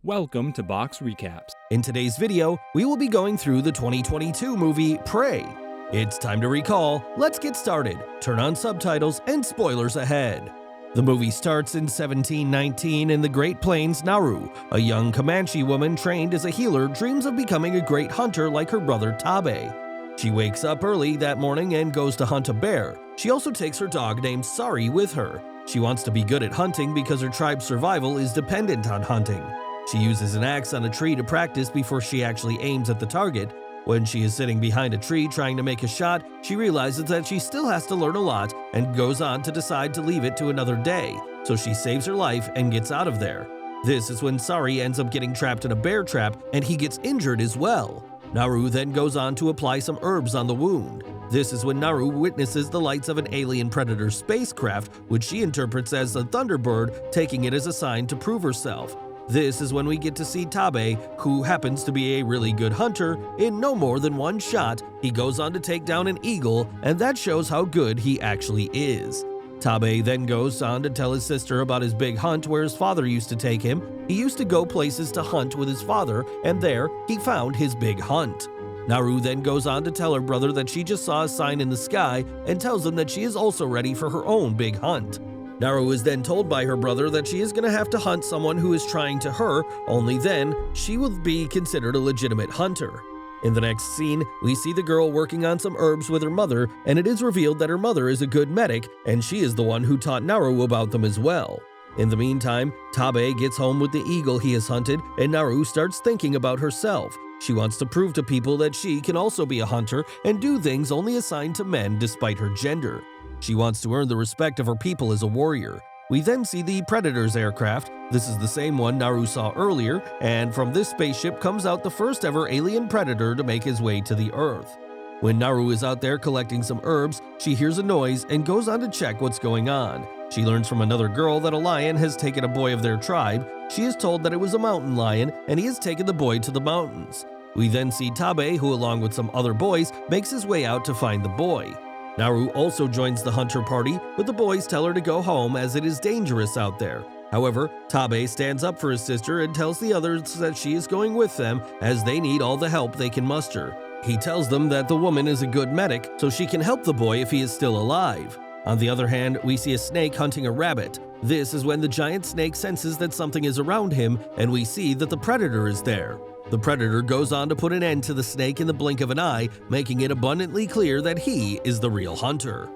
Welcome to Box Recaps. In today's video, we will be going through the 2022 movie Prey. It's time to recall, let's get started, turn on subtitles, and spoilers ahead. The movie starts in 1719 in the Great Plains, Naru. A young Comanche woman trained as a healer dreams of becoming a great hunter like her brother Tabe. She wakes up early that morning and goes to hunt a bear. She also takes her dog named Sari with her. She wants to be good at hunting because her tribe's survival is dependent on hunting. She uses an axe on a tree to practice before she actually aims at the target. When she is sitting behind a tree trying to make a shot, she realizes that she still has to learn a lot and goes on to decide to leave it to another day, so she saves her life and gets out of there. This is when Sari ends up getting trapped in a bear trap and he gets injured as well. Naru then goes on to apply some herbs on the wound. This is when Naru witnesses the lights of an alien predator spacecraft, which she interprets as a Thunderbird, taking it as a sign to prove herself. This is when we get to see Tabe, who happens to be a really good hunter. In no more than one shot, he goes on to take down an eagle, and that shows how good he actually is. Tabe then goes on to tell his sister about his big hunt where his father used to take him. He used to go places to hunt with his father, and there he found his big hunt. Naru then goes on to tell her brother that she just saw a sign in the sky and tells him that she is also ready for her own big hunt. Naru is then told by her brother that she is going to have to hunt someone who is trying to her, only then she will be considered a legitimate hunter. In the next scene, we see the girl working on some herbs with her mother, and it is revealed that her mother is a good medic, and she is the one who taught Naru about them as well. In the meantime, Tabe gets home with the eagle he has hunted, and Naru starts thinking about herself. She wants to prove to people that she can also be a hunter and do things only assigned to men despite her gender. She wants to earn the respect of her people as a warrior. We then see the Predator's aircraft. This is the same one Naru saw earlier, and from this spaceship comes out the first ever alien predator to make his way to the Earth. When Naru is out there collecting some herbs, she hears a noise and goes on to check what's going on. She learns from another girl that a lion has taken a boy of their tribe. She is told that it was a mountain lion, and he has taken the boy to the mountains. We then see Tabe, who along with some other boys, makes his way out to find the boy. Naru also joins the hunter party, but the boys tell her to go home as it is dangerous out there. However, Tabe stands up for his sister and tells the others that she is going with them as they need all the help they can muster. He tells them that the woman is a good medic, so she can help the boy if he is still alive. On the other hand, we see a snake hunting a rabbit. This is when the giant snake senses that something is around him, and we see that the predator is there. The predator goes on to put an end to the snake in the blink of an eye, making it abundantly clear that he is the real hunter.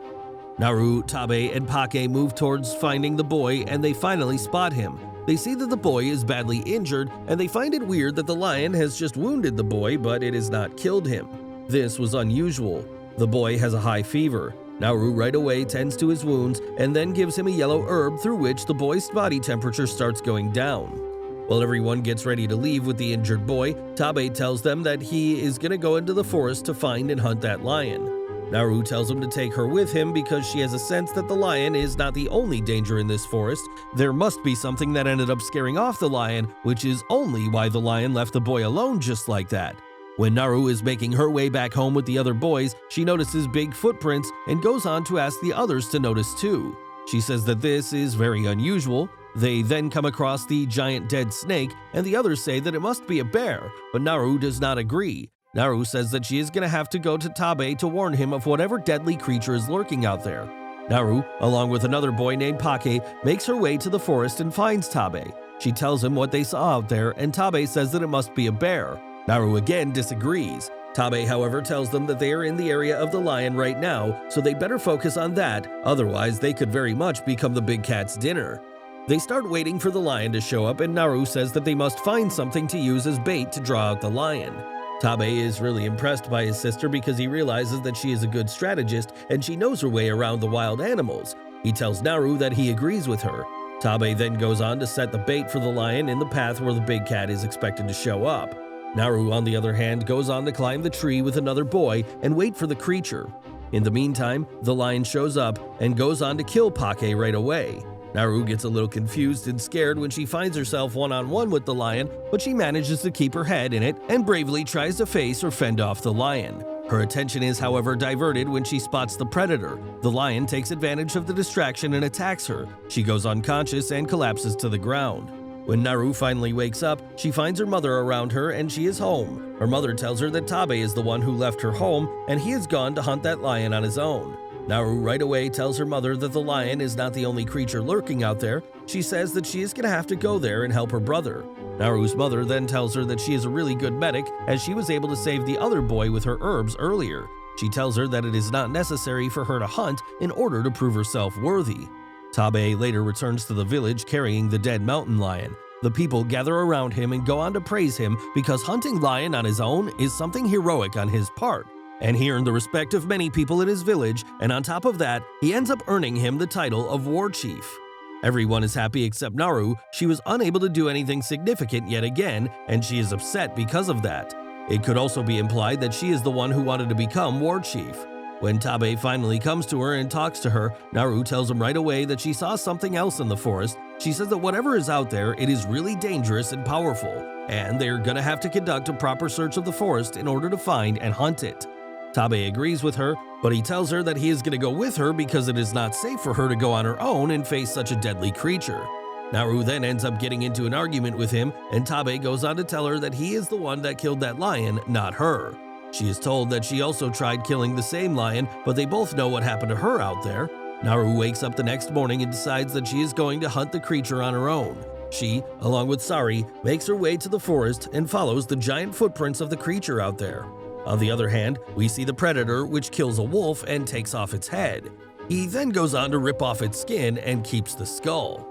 Naru, Tabe, and Pake move towards finding the boy, and they finally spot him. They see that the boy is badly injured, and they find it weird that the lion has just wounded the boy, but it has not killed him. This was unusual. The boy has a high fever. Naru right away tends to his wounds and then gives him a yellow herb through which the boy's body temperature starts going down. While everyone gets ready to leave with the injured boy, Tabe tells them that he is going to go into the forest to find and hunt that lion. Naru tells him to take her with him because she has a sense that the lion is not the only danger in this forest. There must be something that ended up scaring off the lion, which is only why the lion left the boy alone just like that. When Naru is making her way back home with the other boys, she notices big footprints and goes on to ask the others to notice too. She says that this is very unusual. They then come across the giant dead snake, and the others say that it must be a bear, but Naru does not agree. Naru says that she is going to have to go to Tabe to warn him of whatever deadly creature is lurking out there. Naru, along with another boy named Pake, makes her way to the forest and finds Tabe. She tells him what they saw out there, and Tabe says that it must be a bear. Naru again disagrees. Tabe, however, tells them that they are in the area of the lion right now, so they better focus on that, otherwise they could very much become the big cat's dinner. They start waiting for the lion to show up, and Naru says that they must find something to use as bait to draw out the lion. Tabe is really impressed by his sister because he realizes that she is a good strategist and she knows her way around the wild animals. He tells Naru that he agrees with her. Tabe then goes on to set the bait for the lion in the path where the big cat is expected to show up. Naru, on the other hand, goes on to climb the tree with another boy and wait for the creature. In the meantime, the lion shows up and goes on to kill Pake right away. Naru gets a little confused and scared when she finds herself one-on-one with the lion, but she manages to keep her head in it and bravely tries to face or fend off the lion. Her attention is, however, diverted when she spots the predator. The lion takes advantage of the distraction and attacks her. She goes unconscious and collapses to the ground. When Naru finally wakes up, she finds her mother around her and she is home. Her mother tells her that Tabe is the one who left her home and he has gone to hunt that lion on his own. Naru right away tells her mother that the lion is not the only creature lurking out there. She says that she is going to have to go there and help her brother. Naru's mother then tells her that she is a really good medic as she was able to save the other boy with her herbs earlier. She tells her that it is not necessary for her to hunt in order to prove herself worthy. Tabe later returns to the village carrying the dead mountain lion. The people gather around him and go on to praise him because hunting lion on his own is something heroic on his part. And he earned the respect of many people in his village, and on top of that, he ends up earning him the title of war chief. Everyone is happy except Naru. She was unable to do anything significant yet again, and she is upset because of that. It could also be implied that she is the one who wanted to become war chief. When Tabe finally comes to her and talks to her, Naru tells him right away that she saw something else in the forest. She says that whatever is out there, it is really dangerous and powerful, and they're gonna have to conduct a proper search of the forest in order to find and hunt it. Tabe agrees with her, but he tells her that he is gonna go with her because it is not safe for her to go on her own and face such a deadly creature. Naru then ends up getting into an argument with him, and Tabe goes on to tell her that he is the one that killed that lion, not her. She is told that she also tried killing the same lion, but they both know what happened to her out there. Naru wakes up the next morning and decides that she is going to hunt the creature on her own. She, along with Sari, makes her way to the forest and follows the giant footprints of the creature out there. On the other hand, we see the predator, which kills a wolf and takes off its head. He then goes on to rip off its skin and keeps the skull.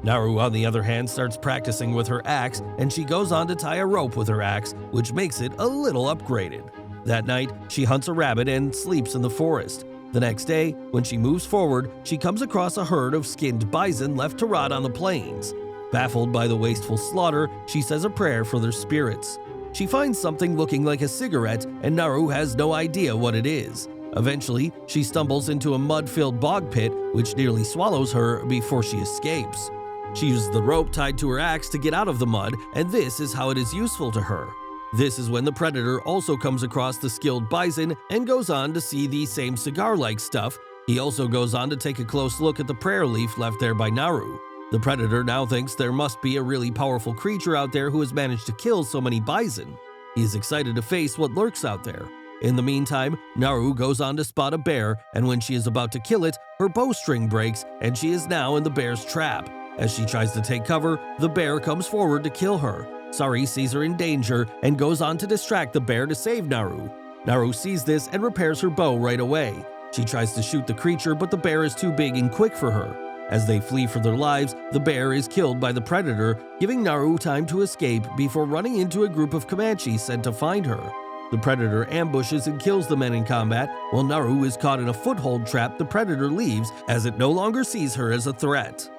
Naru, on the other hand, starts practicing with her axe, and she goes on to tie a rope with her axe, which makes it a little upgraded. That night, she hunts a rabbit and sleeps in the forest. The next day, when she moves forward, she comes across a herd of skinned bison left to rot on the plains. Baffled by the wasteful slaughter, she says a prayer for their spirits. She finds something looking like a cigarette, and Naru has no idea what it is. Eventually, she stumbles into a mud-filled bog pit, which nearly swallows her before she escapes. She uses the rope tied to her axe to get out of the mud, and this is how it is useful to her. This is when the predator also comes across the skilled bison and goes on to see the same cigar-like stuff. He also goes on to take a close look at the prayer leaf left there by Naru. The predator now thinks there must be a really powerful creature out there who has managed to kill so many bison. He is excited to face what lurks out there. In the meantime, Naru goes on to spot a bear, and when she is about to kill it, her bowstring breaks and she is now in the bear's trap. As she tries to take cover, the bear comes forward to kill her. Sari sees her in danger and goes on to distract the bear to save Naru. Naru sees this and repairs her bow right away. She tries to shoot the creature, but the bear is too big and quick for her. As they flee for their lives, the bear is killed by the predator, giving Naru time to escape before running into a group of Comanches sent to find her. The predator ambushes and kills the men in combat, while Naru is caught in a foothold trap. The predator leaves as it no longer sees her as a threat.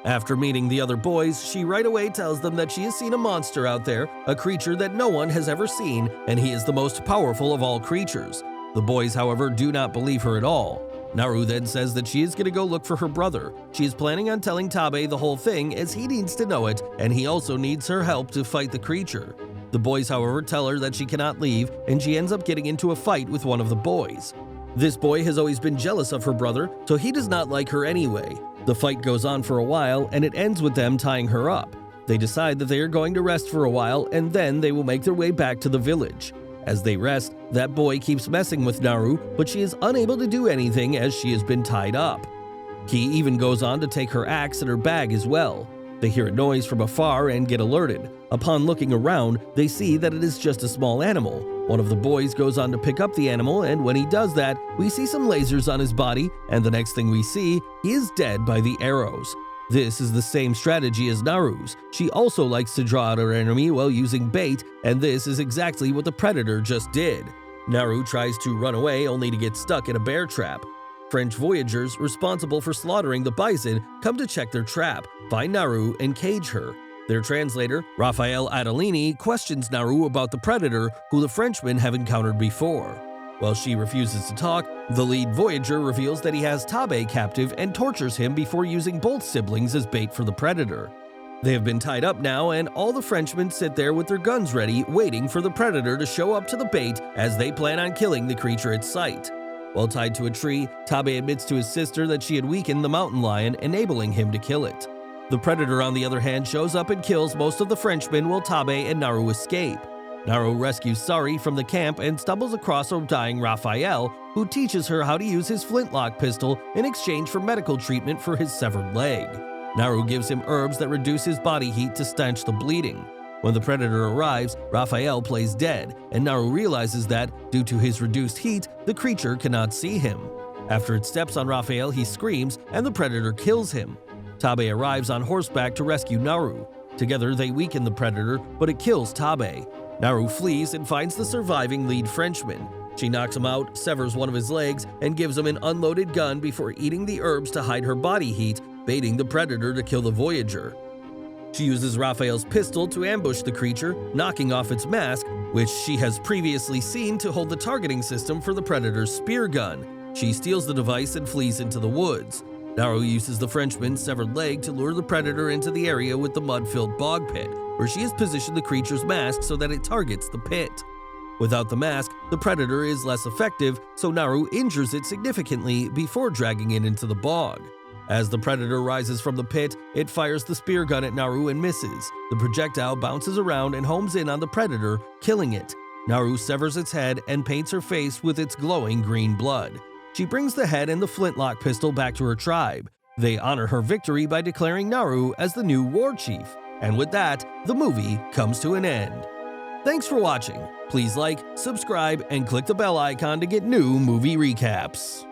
After meeting the other boys, she right away tells them that she has seen a monster out there, a creature that no one has ever seen, and he is the most powerful of all creatures. The boys, however, do not believe her at all. Naru then says that she is going to go look for her brother. She is planning on telling Tabe the whole thing as he needs to know it, and he also needs her help to fight the creature. The boys, however, tell her that she cannot leave, and she ends up getting into a fight with one of the boys. This boy has always been jealous of her brother, so he does not like her anyway. The fight goes on for a while, and it ends with them tying her up. They decide that they are going to rest for a while, and then they will make their way back to the village. As they rest, that boy keeps messing with Naru, but she is unable to do anything as she has been tied up. He even goes on to take her axe and her bag as well. They hear a noise from afar and get alerted. Upon looking around, they see that it is just a small animal. One of the boys goes on to pick up the animal, and when he does that, we see some lasers on his body, and the next thing we see, he is dead by the arrows. This is the same strategy as Naru's. She also likes to draw out her enemy while using bait, and this is exactly what the predator just did. Naru tries to run away only to get stuck in a bear trap. French voyagers responsible for slaughtering the bison come to check their trap, find Naru, and cage her. Their translator, Raphael Adelini, questions Naru about the predator who the Frenchmen have encountered before. While she refuses to talk, the lead voyager reveals that he has Tabe captive and tortures him before using both siblings as bait for the predator. They have been tied up now, and all the Frenchmen sit there with their guns ready, waiting for the predator to show up to the bait as they plan on killing the creature at sight. While tied to a tree, Tabe admits to his sister that she had weakened the mountain lion, enabling him to kill it. The Predator, on the other hand, shows up and kills most of the Frenchmen while Tabe and Naru escape. Naru rescues Sari from the camp and stumbles across a dying Raphael, who teaches her how to use his flintlock pistol in exchange for medical treatment for his severed leg. Naru gives him herbs that reduce his body heat to stanch the bleeding. When the Predator arrives, Raphael plays dead, and Naru realizes that, due to his reduced heat, the creature cannot see him. After it steps on Raphael, he screams, and the Predator kills him. Tabe arrives on horseback to rescue Naru. Together, they weaken the Predator, but it kills Tabe. Naru flees and finds the surviving lead Frenchman. She knocks him out, severs one of his legs, and gives him an unloaded gun before eating the herbs to hide her body heat, baiting the Predator to kill the Voyager. She uses Raphael's pistol to ambush the creature, knocking off its mask, which she has previously seen to hold the targeting system for the Predator's spear gun. She steals the device and flees into the woods. Naru uses the Frenchman's severed leg to lure the Predator into the area with the mud-filled bog pit, where she has positioned the creature's mask so that it targets the pit. Without the mask, the Predator is less effective, so Naru injures it significantly before dragging it into the bog. As the Predator rises from the pit, it fires the spear gun at Naru and misses. The projectile bounces around and homes in on the Predator, killing it. Naru severs its head and paints her face with its glowing green blood. She brings the head and the flintlock pistol back to her tribe. They honor her victory by declaring Naru as the new war chief. And with that, the movie comes to an end. Thanks for watching. Please like, subscribe, and click the bell icon to get new movie recaps.